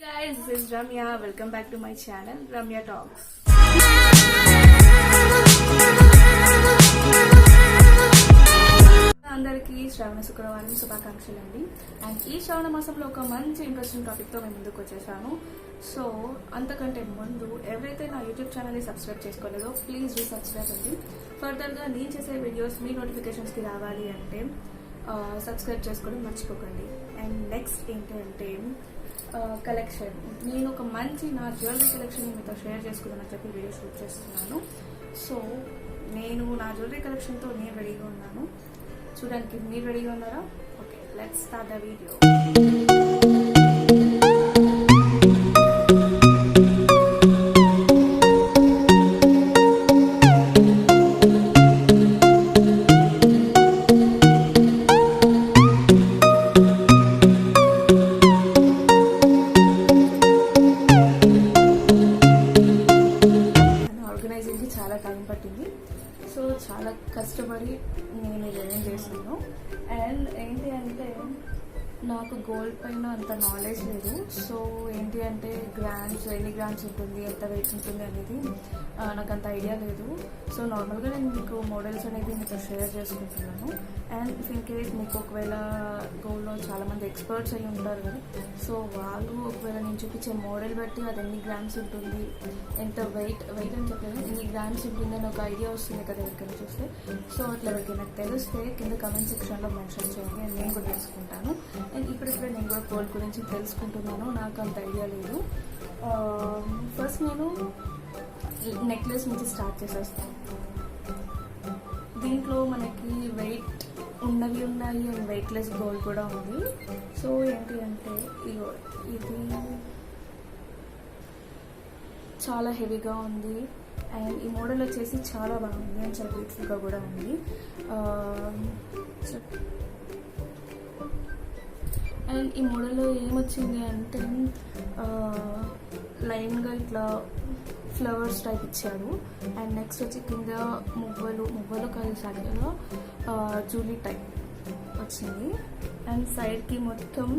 Guys, this is Ramya. Welcome back to my channel, Ramya Talks. అందరికీ శ్రావణ శుక్రవారం శుభాకాంక్షలు అండి. అండ్ ఈ శ్రావణ మాసంలో ఒక మంచి ఇంట్రెస్టింగ్ టాపిక్తో మేము ముందుకు వచ్చేసాను. సో అంతకంటే ముందు ఎవరైతే నా యూట్యూబ్ ఛానల్ని సబ్స్క్రైబ్ చేసుకోలేదో ప్లీజ్ డూ సబ్స్క్రైబ్ అండి. ఫర్దర్గా నేను చేసే వీడియోస్ మీ నోటిఫికేషన్స్కి రావాలి అంటే సబ్స్క్రైబ్ చేసుకోవడం మర్చిపోకండి. అండ్ నెక్స్ట్ ఏంటి అంటే కలెక్షన్. నేను ఒక మంచి నా జ్యువెలరీ కలెక్షన్ మీతో షేర్ చేసుకుందామని చెప్పి వీడియో షూట్ చేస్తున్నాను. సో నేను నా జ్యువెలరీ కలెక్షన్తో నేను రెడీగా ఉన్నాను. చూడడానికి మీరు రెడీగా ఉన్నారా? Okay, let's start the video. చాలా టైం పట్టింది. సో చాలా కష్టపడి నేను అరేంజ్ చేశాను. అండ్ ఏంటి అంటే నాకు గోల్డ్ పైన అంత నాలెడ్జ్ లేదు. సో ఏంటి అంటే గ్రామ్స్, ఎన్ని గ్రామ్స్ ఉంటుంది, ఎంత వెయిట్ ఉంటుంది అనేది నాకు అంత ఐడియా లేదు. సో నార్మల్గా నేను మీకు మోడల్స్ అనేది మీతో షేర్ చేసుకుంటున్నాను. అండ్ ఇఫ్ ఇన్ కేస్ మీకు ఒకవేళ గోల్డ్లో చాలామంది ఎక్స్పర్ట్స్ అయి ఉంటారు కదా, సో వాళ్ళు ఒకవేళ నేను చూపించే మోడల్ బట్టి అది ఎన్ని గ్రామ్స్ ఉంటుంది, ఎంత వెయిట్ అని చెప్పలేదు, ఎన్ని గ్రామ్స్ ఉంటుంది అని ఒక ఐడియా వస్తుంది కదా ఎవరికైనా చూస్తే. సో అట్లా ఎవరికైనా తెలిస్తే కింద కమెంట్ సెక్షన్లో మెన్షన్ చేయండి. అండ్ నేను కూడా తెలుసుకుంటాను. అండ్ ఇప్పుడిప్పుడే నేను కూడా గోల్డ్ గురించి తెలుసుకుంటున్నాను. నాకు అంత ఐడియా లేదు. ఫస్ట్ నేను నెక్లెస్ నుంచి స్టార్ట్ చేసేస్తాను. దీంట్లో మనకి వెయిట్ ఉన్నవి ఉన్నాయి అండ్ వెయిట్లెస్ గోల్డ్ కూడా ఉంది. సో ఏంటి అంటే ఇది చాలా హెవీగా ఉంది. అండ్ ఈ మోడల్ వచ్చేసి చాలా బాగుంది అండ్ చాలా బ్యూటిఫుల్గా కూడా ఉంది. అండ్ ఈ మోడల్లో ఏమొచ్చింది అంటే లైన్గా ఇట్లా ఫ్లవర్స్ టైప్ ఇచ్చాడు. అండ్ నెక్స్ట్ వచ్చి కింద మువ్వలు కాదు సాగిలో జూలీ టైప్ వచ్చింది. అండ్ సైడ్కి మొత్తం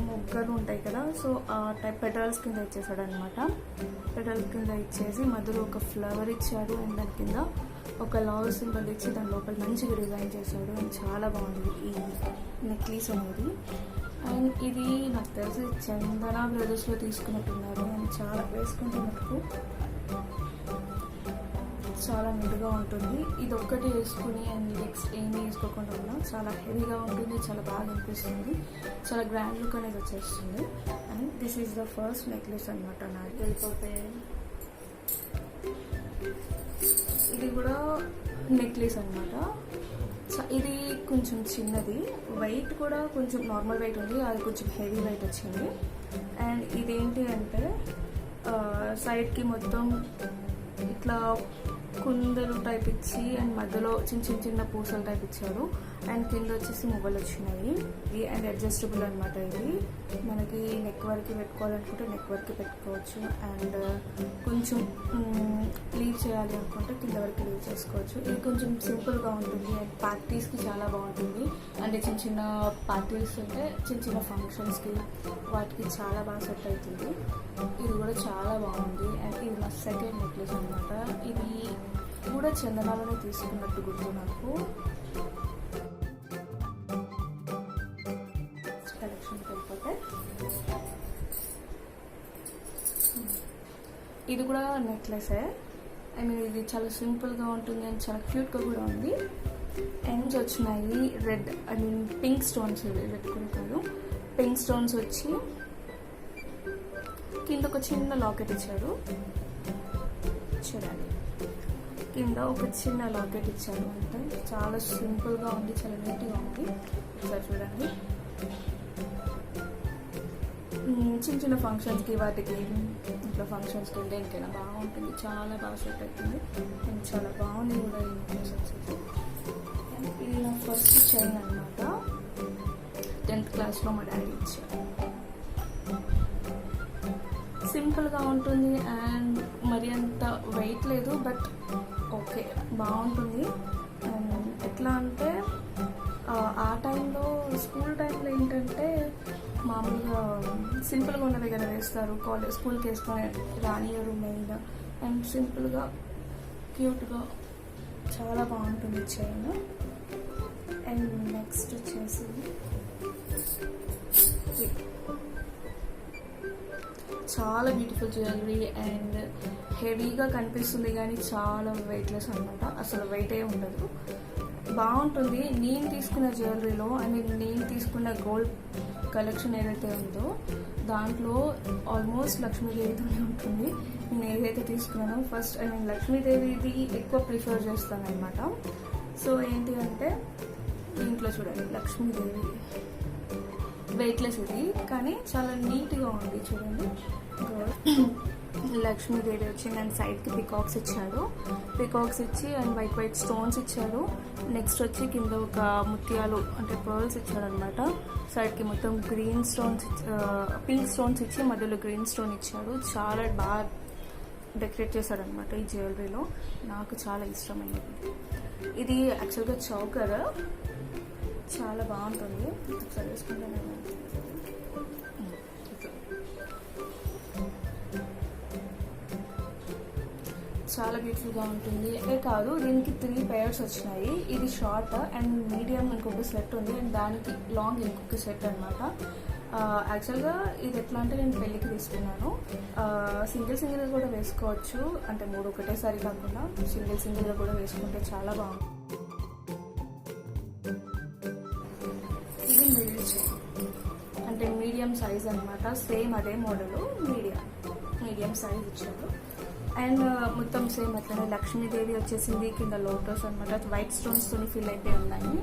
మొగ్గలు ఉంటాయి కదా, సో ఆ టైప్ పెటల్స్ కింద ఇచ్చేసాడు అనమాట. పెటల్స్ కింద ఇచ్చేసి మధ్యలో ఒక ఫ్లవర్ ఇచ్చాడు. అండ్ దాని కింద ఒక లవ్ సింబల్ ఇచ్చి దాని లోపల మంచిగా డిజైన్ చేశాడు. అండ్ చాలా బాగుంది ఈ నెక్లెస్ అనేది. అండ్ ఇది నాకు తెలిసి చందన బ్రదర్స్లో తీసుకున్నట్టున్నారు. అండ్ చాలా వేసుకుంటే మటుకు చాలా నిండుగా ఉంటుంది. ఇది ఒక్కటి వేసుకుని అండ్ నెక్స్ట్ ఏమీ వేసుకోకుండా ఉన్నా చాలా హెవీగా ఉంటుంది, చాలా బాగా అనిపిస్తుంది, చాలా గ్రాండ్ లుక్ అనేది వచ్చేస్తుంది. And this is the first necklace అనమాట. నాకు వెళ్ళిపోతే ఇది కూడా నెక్లెస్ అనమాట. ఇది కొంచెం చిన్నది, వెయిట్ కూడా కొంచెం నార్మల్ వెయిట్ ఉంది, అది కొంచెం హెవీ వెయిట్ వచ్చింది. అండ్ ఇదేంటి అంటే సైడ్కి మొత్తం ఇట్లా కుందలు టైప్ ఇచ్చి అండ్ మధ్యలో చిన్న పూసలు టైప్ ఇచ్చాడు. అండ్ కింద వచ్చేసి మొబైల్ వచ్చినాయి. అండ్ అడ్జస్టబుల్ అనమాట. ఇది మనకి నెక్ వరకు పెట్టుకోవాలనుకుంటే నెక్ వరకు పెట్టుకోవచ్చు. అండ్ కొంచెం లీవ్ చేయాలి అనుకుంటే కింద వరకు లీవ్ చేసుకోవచ్చు. ఇది కొంచెం సింపుల్గా ఉంటుంది అండ్ పార్టీస్కి చాలా బాగుంటుంది. అంటే చిన్న పార్టీస్ అంటే చిన్న ఫంక్షన్స్కి వాటికి చాలా బాగా సెట్ అవుతుంది. ఇది కూడా చాలా బాగుంది. అండ్ ఇది నా సెకండ్ నెక్లెస్ అనమాట. ఇది కూడా చందనాలోనే తీసుకున్నట్టు గుర్తు నాకు. కలెక్షన్కి వెళ్ళిపోతే ఇది కూడా నెక్లెసే. ఐ మీన్ ఇది చాలా సింపుల్గా ఉంటుంది అండ్ చాలా క్యూట్గా కూడా ఉంది. ఎండ్స్ వచ్చినాయి red, I mean pink stones. Red కూడా కాదు, పింక్ స్టోన్స్ వచ్చి కింద ఒక చిన్న లాకెట్ ఇచ్చాడు. చూడండి, కింద ఒక చిన్న లాకెట్ ఇచ్చాడు. అంటే చాలా సింపుల్గా ఉంది, చాలా నీట్గా ఉంది. ఒకసారి చూడండి. చిన్న ఫంక్షన్స్కి వాటికి ఇంట్లో ఫంక్షన్స్కి దేనికైనా బాగుంటుంది, చాలా బాగా సెట్ అవుతుంది. అండ్ చాలా బాగుంది కూడా ఈ నెక్లెస్ వచ్చేసి. ఇది నా ఫస్ట్ చైన్ అనమాట. 10th క్లాస్లో మా డాడీ ఇచ్చారు. సింపుల్గా ఉంటుంది అండ్ మరి అంత వెయిట్ లేదు, బట్ ఓకే బాగుంటుంది. అండ్ ఎట్లా అంటే ఆ టైంలో స్కూల్ టైంలో ఏంటంటే మామూలుగా సింపుల్గా ఉన్నవి కదా వేస్తారు, స్కూల్కి వేసుకొని రానియరు మెయిన్. అండ్ సింపుల్గా క్యూట్గా చాలా బాగుంటుంది చైన్. అండ్ నెక్స్ట్ వచ్చేసి చాలా బ్యూటిఫుల్ జ్యువెలరీ అండ్ హెవీగా కనిపిస్తుంది కానీ చాలా వెయిట్లెస్ అనమాట, అసలు వెయిటే ఉండదు, బాగుంటుంది. నేను తీసుకున్న జ్యువెలరీలో నేను తీసుకున్న గోల్డ్ కలెక్షన్ ఏదైతే ఉందో దాంట్లో ఆల్మోస్ట్ లక్ష్మీదేవితోనే ఉంటుంది. నేను ఏదైతే తీసుకున్నానో ఫస్ట్ నేను లక్ష్మీదేవిది ఎక్కువ ప్రిఫర్ చేస్తాను అనమాట. సో ఏంటి అంటే దీంట్లో చూడండి లక్ష్మీదేవి వెయిట్లెస్ ఇది కానీ చాలా నీట్గా ఉంది చూడండి. లక్ష్మీదేవి వచ్చి నేను సైడ్కి పికాక్స్ ఇచ్చాడు, పికాక్స్ ఇచ్చి అండ్ వైట్ వైట్ స్టోన్స్ ఇచ్చాడు. నెక్స్ట్ వచ్చి కింద ఒక ముత్యాలు అంటే పర్ల్స్ ఇచ్చాడు అనమాట. సైడ్కి మొత్తం గ్రీన్ స్టోన్స్ పింక్ స్టోన్స్ ఇచ్చి మధ్యలో గ్రీన్ స్టోన్ ఇచ్చాడు. చాలా బాగా డెకరేట్ చేశాడు అనమాట ఈ జ్యువెలరీలో, నాకు చాలా ఇష్టమైనది. ఇది యాక్చువల్గా చౌకర్, చాలా బాగుంటుంది. ఒకసారి వేసుకుంటాను. చాలా బ్యూటిఫుల్గా ఉంటుంది. కాదు దీనికి 3 pairs వచ్చినాయి. ఇది షార్ట్ అండ్ మీడియం ఇంకొక సెట్ ఉంది అండ్ దానికి లాంగ్ ఇంకొక సెట్ అనమాట. యాక్చువల్గా ఇది ఎట్లా అంటే నేను పెళ్ళికి తీసుకున్నాను. సింగిల్గా కూడా వేసుకోవచ్చు, అంటే 3 ఒకటేసారి కాకుండా సింగిల్గా కూడా వేసుకుంటే చాలా బాగుంటుంది. ఇది మిడిల్ చైన్ అంటే మీడియం సైజ్ అనమాట, సేమ్ అదే మోడల్ మీడియం సైజ్ ఇచ్చారు. అండ్ మొత్తం సేమ్ అట్లనే లక్ష్మీదేవి వచ్చేసింది, కింద లోటస్ అనమాట, వైట్ స్టోన్స్తో ఫిల్ అయిపోయి ఉన్నాయి.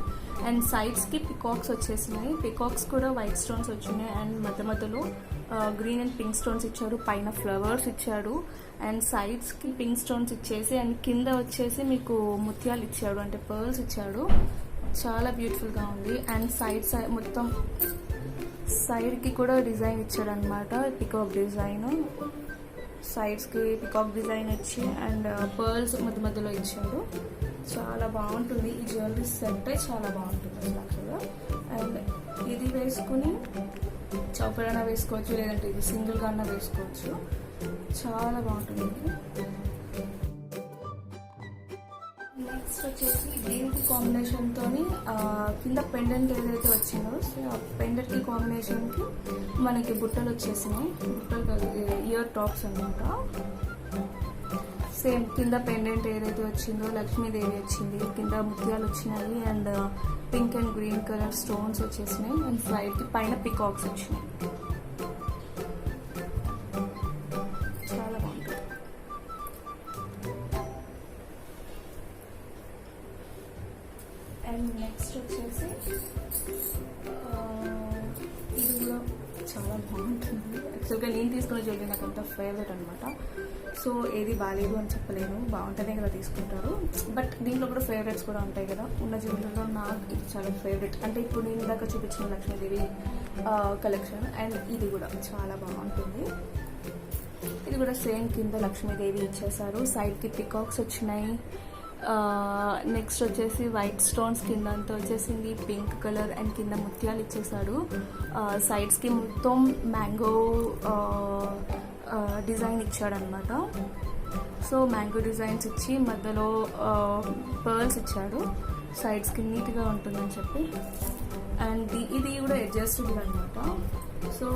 అండ్ సైడ్స్కి పికాక్స్ వచ్చేసినాయి, పికాక్స్ కూడా వైట్ స్టోన్స్ వచ్చినాయి. అండ్ మధ్యలో గ్రీన్ అండ్ పింక్ స్టోన్స్ ఇచ్చాడు, పైన ఫ్లవర్స్ ఇచ్చాడు. అండ్ సైడ్స్కి పింక్ స్టోన్స్ ఇచ్చేసి అండ్ కింద వచ్చేసి మీకు ముత్యాలు ఇచ్చాడు అంటే పర్ల్స్ ఇచ్చాడు. చాలా బ్యూటిఫుల్గా ఉంది. అండ్ మొత్తం సైడ్కి కూడా డిజైన్ ఇచ్చాడు అనమాట, పికాక్ డిజైన్. సైడ్స్కి పికాక్ డిజైన్ వచ్చి అండ్ పర్ల్స్ మధ్యలో ఇచ్చాడు. చాలా బాగుంటుంది ఈ జ్యువెలరీ సెట్, చాలా బాగుంటుంది అసలు యాక్చువల్గా. అండ్ ఇది వేసుకుని చౌకర్ అయినా వేసుకోవచ్చు, లేదంటే ఇది సింగిల్గా అయినా వేసుకోవచ్చు, చాలా బాగుంటుంది. నెక్స్ట్ వచ్చేసి దీనికి కాంబినేషన్తో కింద పెండెంట్ ఏదైతే వచ్చిందో ఆ పెండెంట్కి కాంబినేషన్కి మనకి బుట్టలు వచ్చేసినాయి, బుట్టలు ఇయర్ టాప్స్ అనమాట. సేమ్ కింద పెండెంట్ ఏదైతే వచ్చిందో లక్ష్మీదేవి వచ్చింది, కింద ముత్యాలు వచ్చినాయి and pink and green colour stones వచ్చేసినాయి. అండ్ సైడ్కి పైన పికాక్స్ వచ్చినాయి. చాలా బాగుంటుంది. అండ్ నెక్స్ట్ వచ్చేసి ఇది కూడా చాలా బాగుంటుంది. యాక్చువల్గా నేను తీసుకున్న జ్యువెలరీ నాకు అంత ఫేవరెట్ అనమాట. సో ఏది బాగాలేదు అని చెప్పలేను, బాగుంటేనే కదా తీసుకుంటారు. బట్ దీంట్లో కూడా ఫేవరెట్స్ కూడా ఉంటాయి కదా, ఉన్న జ్యువెలరీలో నాకు ఇది చాలా ఫేవరెట్. అంటే ఇప్పుడు నేను ఇందాక చూపించిన లక్ష్మీదేవి కలెక్షన్ అండ్ ఇది కూడా చాలా బాగుంటుంది. ఇది కూడా సేమ్ కింద లక్ష్మీదేవి ఇచ్చేసారు, సైడ్కి పికాక్స్ వచ్చినాయి. నెక్స్ట్ వచ్చేసి వైట్ స్టోన్స్ కింద అంతా వచ్చేసింది పింక్ కలర్ అండ్ కింద ముత్యాలు ఇచ్చేసాడు. సైడ్స్కి మొత్తం మ్యాంగో డిజైన్ ఇచ్చాడనమాట. సో మ్యాంగో డిజైన్స్ ఇచ్చి మధ్యలో పర్ల్స్ ఇచ్చాడు, సైడ్స్కి నీట్గా ఉంటుందని చెప్పి. అండ్ ఇది కూడా అడ్జస్టబుల్ అనమాట. సో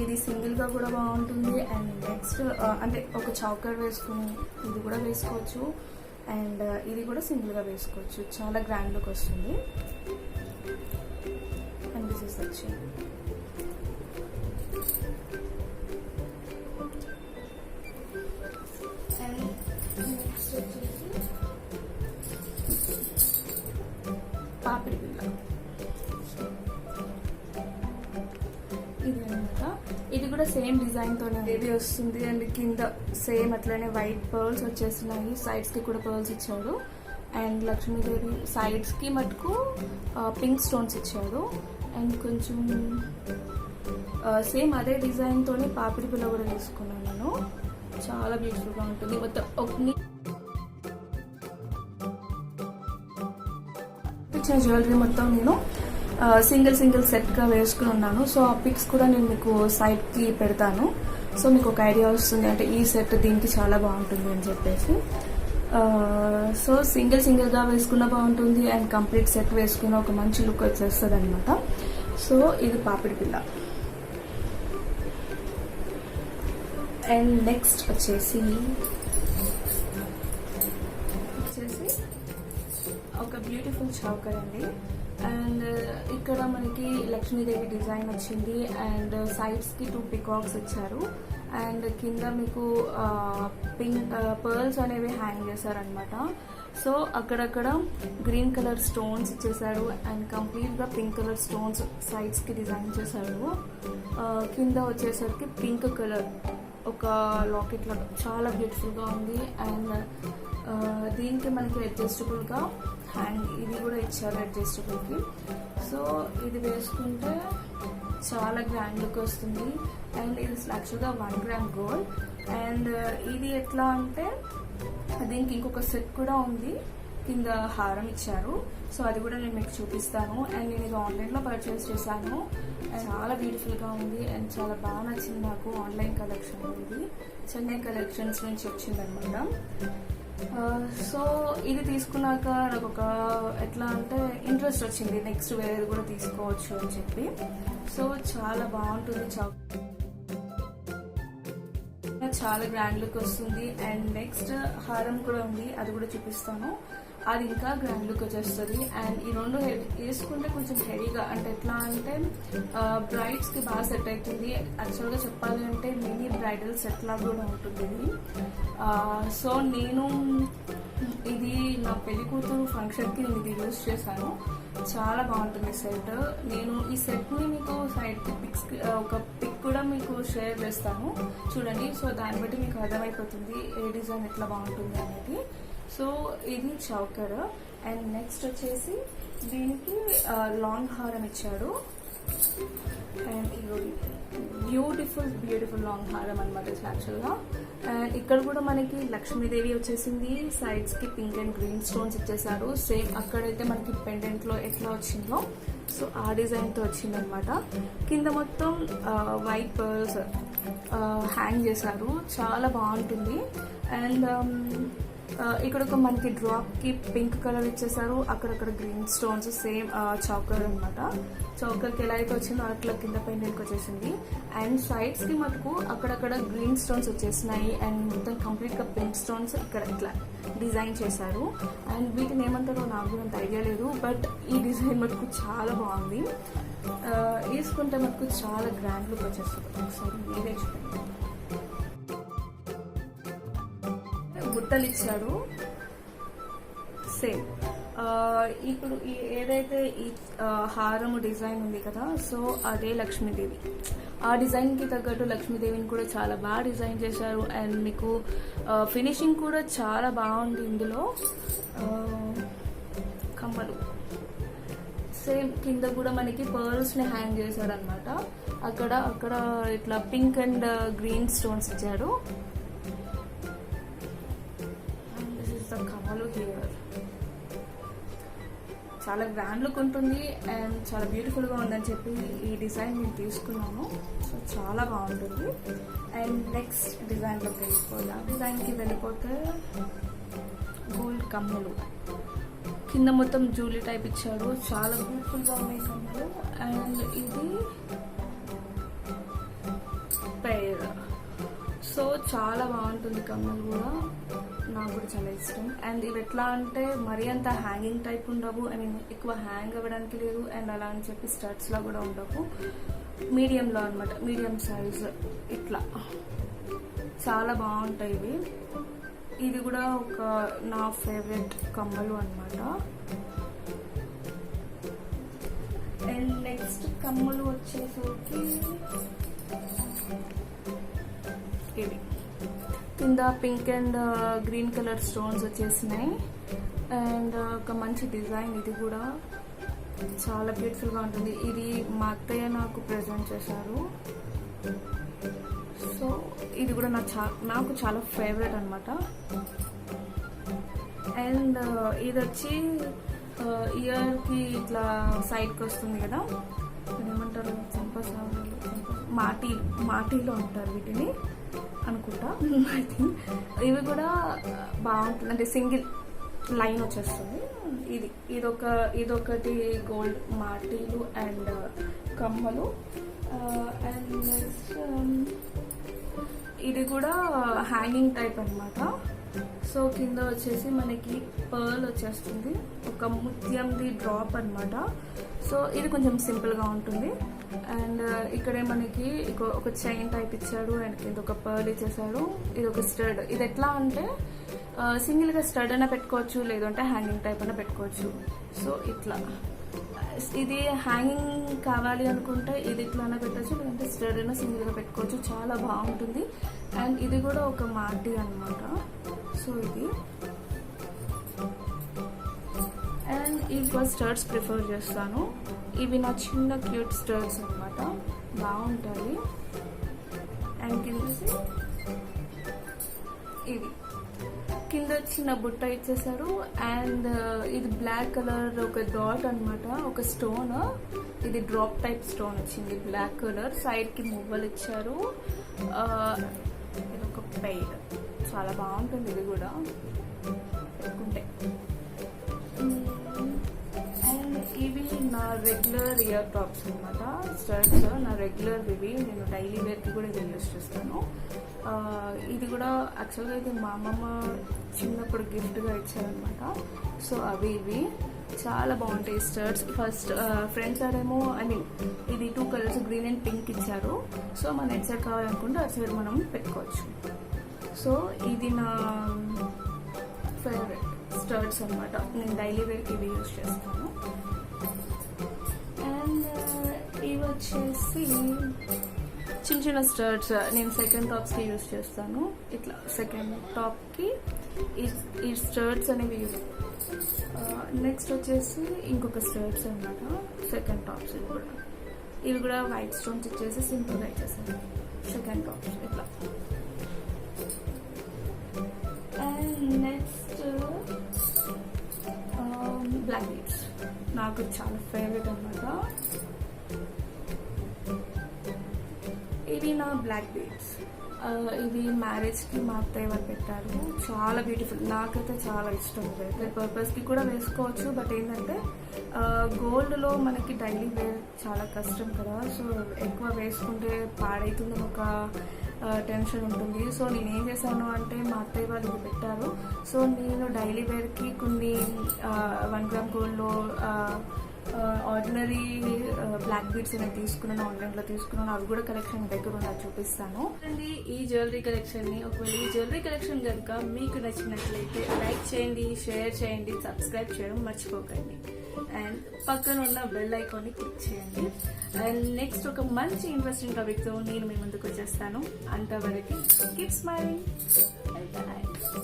ఇది సింగిల్గా కూడా బాగుంటుంది. అండ్ నెక్స్ట్ అంటే ఒక చౌకర్ వేసుకుని ఇది కూడా వేసుకోవచ్చు అండ్ ఇది కూడా సింగిల్గా వేసుకోవచ్చు, చాలా గ్రాండ్ లుక్ వస్తుంది. And this is the chain. And next వచ్చేసి పాపిడి బిళ్ళ. ఇది అనమాట, ఇది కూడా సేమ్ డిజైన్తోనే బేబీ వస్తుంది. అండ్ కింద సేమ్ అట్లనే వైట్ పర్ల్స్ వచ్చేస్తున్నాయి, సైడ్స్కి కూడా పర్ల్స్ ఇచ్చాడు. అండ్ లక్ష్మీదేవి సైడ్స్కి మటుకు పింక్ స్టోన్స్ ఇచ్చాడు. అండ్ కొంచెం సేమ్ అదే డిజైన్తోనే పాపిడి పిల్ల కూడా తీసుకున్నాను నేను, చాలా బ్యూటిఫుల్గా ఉంటుంది. మొత్తం ఇచ్చిన జ్యువెలరీ మొత్తం నేను సింగిల్ సెట్గా వేసుకుని ఉన్నాను. సో ఆ పిక్స్ కూడా నేను మీకు సైడ్కి పెడతాను. సో మీకు ఒక ఐడియా వస్తుంది, అంటే ఈ సెట్ దీనికి చాలా బాగుంటుంది అని చెప్పేసి. సో సింగిల్గా వేసుకున్న బాగుంటుంది అండ్ కంప్లీట్ సెట్ వేసుకున్న ఒక మంచి లుక్ వచ్చేస్తుంది అనమాట. సో ఇది పాపిడి పిల్ల. అండ్ నెక్స్ట్ వచ్చేసి ఒక బ్యూటిఫుల్ చౌకర్ అండి. అండ్ ఇక్కడ మనకి లక్ష్మీదేవి డిజైన్ వచ్చింది అండ్ సైడ్స్కి 2 పికాక్స్ ఇచ్చారు అండ్ కింద మీకు పింక్ పర్ల్స్ అనేవి హ్యాంగ్ చేశారనమాట. సో అక్కడక్కడ గ్రీన్ కలర్ స్టోన్స్ ఇచ్చేసారు అండ్ కంప్లీట్గా పింక్ కలర్ స్టోన్స్ సైడ్స్కి డిజైన్ చేశారు. కింద వచ్చేసరికి పింక్ కలర్ ఒక లాకెట్ లాగా చాలా బ్యూటిఫుల్గా ఉంది. అండ్ దీనికి మనకి అడ్జస్టబుల్గా ఇది కూడా ఇచ్చారు అడ్జస్టబుల్కి. సో ఇది వేసుకుంటే చాలా గ్రాండ్ లుక్ వస్తుంది. అండ్ ఇది యాక్చువల్గా 1 గ్రామ్ గోల్డ్. అండ్ ఇది ఎట్లా అంటే దీనికి ఇంకొక సెట్ కూడా ఉంది, కింద హారం ఇచ్చారు. సో అది కూడా నేను మీకు చూపిస్తాను. అండ్ నేను ఇది ఆన్లైన్లో పర్చేస్ చేశాను. చాలా బ్యూటిఫుల్గా ఉంది అండ్ చాలా బాగా నచ్చింది నాకు. ఆన్లైన్ కలెక్షన్ ఇది చెన్నై కలెక్షన్స్ నుంచి వచ్చిందనమాట. సో ఇది తీసుకున్నాక నాకు ఒక ఎట్లా అంటే ఇంట్రెస్ట్ వచ్చింది, నెక్స్ట్ వేరేది కూడా తీసుకోవచ్చు అని చెప్పి. సో చాలా బాగుంటుంది, చాలా గ్రాండ్ లుక్ వస్తుంది. అండ్ నెక్స్ట్ హారం కూడా ఉంది, అది కూడా చూపిస్తాను. అది ఇంకా గ్రాండ్ లుక్ వచ్చేస్తుంది. అండ్ ఈ రెండు వేసుకుంటే కొంచెం హెవీగా, అంటే ఎట్లా అంటే బ్రైడ్స్కి బాగా సెట్ అవుతుంది. యాక్చువల్గా చెప్పాలి అంటే మినీ బ్రైడల్ సెట్ లాగా కూడా ఉంటుంది ఇది. సో నేను ఇది నా పెళ్లి కూతురు ఫంక్షన్కి నేను ఇది యూజ్ చేశాను. చాలా బాగుంటుంది సెట్. నేను ఈ సెట్ని మీకు సైడ్కి ఒక పిక్ కూడా మీకు షేర్ చేస్తాను చూడండి. సో దాన్ని బట్టి మీకు అర్థమైపోతుంది ఏ డిజైన్ ఎట్లా బాగుంటుంది అనేది. సో ఇది చౌకర్. అండ్ నెక్స్ట్ వచ్చేసి దీనికి లాంగ్ హారం ఇచ్చాడు. అండ్ ఇది బ్యూటిఫుల్ లాంగ్ హారం అనమాట యాక్చువల్గా. అండ్ ఇక్కడ కూడా మనకి లక్ష్మీదేవి వచ్చేసింది, సైడ్స్కి పింక్ అండ్ గ్రీన్ స్టోన్స్ ఇచ్చేసారు. సేమ్ అక్కడైతే మనకి పెండెంట్లో ఎట్లా వచ్చిందో సో ఆ డిజైన్తో వచ్చిందనమాట. కింద మొత్తం వైట్ పర్ల్స్ హ్యాంగ్ చేశారు, చాలా బాగుంటుంది. అండ్ ఇక్కడ ఒక మనకి డ్రాప్కి పింక్ కలర్ ఇచ్చేసారు, అక్కడక్కడ గ్రీన్ స్టోన్స్ సేమ్ చౌకర్ అనమాట. చౌకర్కి ఎలా అయితే వచ్చిందో అట్లా కింద పెండెంట్కి వచ్చేసింది. అండ్ సైడ్స్కి మటుకు అక్కడక్కడ గ్రీన్ స్టోన్స్ వచ్చేసినాయి అండ్ మొత్తం కంప్లీట్గా పింక్ స్టోన్స్ ఇక్కడ ఇట్లా డిజైన్ చేశారు. అండ్ వీటిని ఏమంటారో నాకు కూడా అంత ఐడియా లేదు, బట్ ఈ డిజైన్ మటుకు చాలా బాగుంది. వేసుకుంటే మటుకు చాలా గ్రాండ్ లుక్ వచ్చేస్తుంది. ఒకసారి మీరే చూడండి. బుట్టలు ఇచ్చాడు సేమ్. ఇప్పుడు ఏదైతే ఈ హారము డిజైన్ ఉంది కదా, సో అదే లక్ష్మీదేవి. ఆ డిజైన్కి తగ్గట్టు లక్ష్మీదేవిని కూడా చాలా బాగా డిజైన్ చేశారు. అండ్ మీకు ఫినిషింగ్ కూడా చాలా బాగుంది. ఇందులో కమ్మలు సేమ్ కింద కూడా మనకి పర్ల్స్ని హ్యాంగ్ చేశాడు అనమాట. అక్కడ ఇట్లా పింక్ అండ్ గ్రీన్ స్టోన్స్ ఇచ్చాడు. కమ్మలు హియర్ చాలా గ్రాండ్ లుక్ ఉంటుంది అండ్ చాలా బ్యూటిఫుల్గా ఉందని చెప్పి ఈ డిజైన్ నేను తీసుకున్నాను. సో చాలా బాగుంటుంది. అండ్ నెక్స్ట్ డిజైన్లోకి వెళ్ళిపోదాం. డిజైన్కి వెళ్ళిపోతే గోల్డ్ కమ్మలు కింద మొత్తం జూలీ టైప్ ఇచ్చాడు, చాలా బ్యూటిఫుల్గా ఉన్నాయి కమ్మలు. అండ్ ఇది పేర్, సో చాలా బాగుంటుంది కమ్మలు కూడా, నాకు కూడా చాలా ఇష్టం. అండ్ ఇవి ఎట్లా అంటే మరీ అంత హ్యాంగింగ్ టైప్ ఉండవు, ఐ మీన్ ఎక్కువ హ్యాంగ్ అవ్వడానికి లేదు. అండ్ అలా అని చెప్పి స్టడ్స్లా కూడా ఉండవు, మీడియంలో అనమాట, మీడియం సైజ్ ఇట్లా చాలా బాగుంటాయి ఇవి. ఇది కూడా ఒక నా ఫేవరెట్ కమ్మలు అనమాట. అండ్ నెక్స్ట్ కమ్మలు వచ్చేసరికి ఇవి కింద pink and green colour stones వచ్చేసినాయి. అండ్ ఒక మంచి డిజైన్, ఇది కూడా చాలా బ్యూటిఫుల్గా ఉంటుంది. ఇది మా అత్తయ్య నాకు ప్రజెంట్ చేశారు. సో ఇది కూడా నాకు చాలా ఫేవరెట్ అనమాట. అండ్ ఇది వచ్చి ఇయర్కి ఇట్లా సైడ్కి వస్తుంది కదా, ఏమంటారు, మాటీలో ఉంటారు వీటిని అనుకుంటా. ఐ థింక్ ఇవి కూడా బాగుంటుంది, అంటే సింగిల్ లైన్ వచ్చేస్తుంది. ఇదొకటి గోల్డ్ మాటీలు అండ్ కమ్మలు. అండ్ నెక్స్ట్ ఇది కూడా హ్యాంగింగ్ టైప్ అన్నమాట. సో కింద వచ్చేసి మనకి పర్ల్ వచ్చేస్తుంది, ఒక ముత్యంది డ్రాప్ అన్నమాట. సో ఇది కొంచెం సింపుల్గా ఉంటుంది. అండ్ ఇక్కడే మనకి ఒక చైన్ టైప్ ఇచ్చాడు అండ్ కింద ఒక పర్ల్ ఇచ్చేసాడు. ఇది ఒక స్టడ్. ఇది ఎట్లా అంటే సింగిల్గా స్టడ్ అయినా పెట్టుకోవచ్చు, లేదంటే హ్యాంగింగ్ టైప్ అయినా పెట్టుకోవచ్చు. సో ఇట్లా ఇది హ్యాంగింగ్ కావాలి అనుకుంటే ఇది ఇట్లానే పెట్టచ్చు, లేదంటే స్టడ్ అయినా సింగిల్గా పెట్టుకోవచ్చు. చాలా బాగుంటుంది. అండ్ ఇది కూడా ఒక మాటి అన్నమాట. సో ఇది అండ్ ఇవి స్టర్ట్స్ ప్రిఫర్ చేస్తాను. ఇవి నా చిన్న క్యూట్ స్టర్ట్స్ అన్నమాట, బాగుంటాయి. అండ్ కింద ఇవి కింద చిన్న బుట్ట ఇచ్చేసారు. అండ్ ఇది బ్లాక్ కలర్ ఒక డాట్ అన్నమాట, ఒక స్టోన్. ఇది డ్రాప్ టైప్ స్టోన్ వచ్చింది, బ్లాక్ కలర్. సైడ్ కి మువ్వలు ఇచ్చారు. ఇది ఒక పెయిర్, చాలా బాగుంటుంది ఇది కూడా పెట్టుకుంటే. అండ్ ఇవి నా రెగ్యులర్ ఇయర్ టాప్స్ అనమాట, స్టర్ట్స్. నా రెగ్యులర్ ఇవి నేను డైలీ వేర్కి కూడా ఇది యూస్ చేస్తాను. ఇది కూడా యాక్చువల్గా ఇది మా అమ్మమ్మ చిన్నప్పుడు గిఫ్ట్గా ఇచ్చారనమాట. సో అవి ఇవి చాలా బాగుంటాయి స్టర్ట్స్. ఫస్ట్ ఫ్రంట్ సైడ్ ఏమో ఇది 2 కలర్స్ గ్రీన్ అండ్ పింక్ ఇచ్చారు. సో మన ఎట్ సైడ్ కావాలనుకుంటే అటు సైడ్ మనం పెట్టుకోవచ్చు. సో ఇది నా ఫేవరెట్ స్టర్ట్స్ అనమాట, నేను డైలీ వేర్కి ఇవి యూజ్ చేస్తాను. అండ్ ఇవి వచ్చేసి చిన్న చిన్న స్టర్ట్స్ నేను సెకండ్ టాప్స్కి యూజ్ చేస్తాను. ఇట్లా సెకండ్ టాప్కి ఈ స్టర్ట్స్ అనేవి యూజ్. నెక్స్ట్ వచ్చేసి ఇంకొక స్టర్ట్స్ అనమాట, సెకండ్ టాప్స్. ఇవి కూడా వైట్ స్టోన్స్ ఇచ్చేసి సింపుల్గా ఇచ్చేసాను సెకండ్ టాప్స్ ఇట్లా. అండ్ నెక్స్ట్ బ్లాక్ బీడ్స్ నాకు చాలా ఫేవరెట్ అనమాట. ఇవి నా బ్లాక్ బీడ్స్. ఇవి మ్యారేజ్కి మా అత్తయ్య వాళ్ళు పెట్టారు, చాలా బ్యూటిఫుల్. నాకైతే చాలా ఇష్టం. అయితే పర్పస్కి కూడా వేసుకోవచ్చు, బట్ ఏంటంటే గోల్డ్లో మనకి డైలీ వేర్ చాలా కష్టం కదా. సో ఎక్కువ వేసుకుంటే పాడైతుంది ఒక టెన్షన్ ఉంటుంది. సో నేను ఏం చేశాను అంటే మా అత్తయ్య వాళ్ళు ఇది పెట్టారు. సో నేను డైలీ వేర్కి కొన్ని 1 గ్రామ్ గోల్డ్లో ఆర్డినరీ బ్లాక్ బీడ్స్ నేను తీసుకున్నాను, ఆన్లైన్లో తీసుకున్నాను. అవి కూడా కలెక్షన్ దగ్గర ఉన్నది చూపిస్తాను. అండి ఈ జ్యువెలరీ కలెక్షన్ని, ఒకవేళ ఈ జ్యువెలరీ కలెక్షన్ కనుక మీకు నచ్చినట్లయితే లైక్ చేయండి, షేర్ చేయండి, సబ్స్క్రైబ్ చేయడం మర్చిపోకండి. అండ్ పక్కన ఉన్న బెల్ ఐకాన్ని క్లిక్ చేయండి. అండ్ నెక్స్ట్ ఒక మంచి ఇంట్రెస్టింగ్ టాపిక్తో నేను మీ ముందుకు వచ్చేస్తాను. అంతవరకు కీప్ స్మైలింగ్.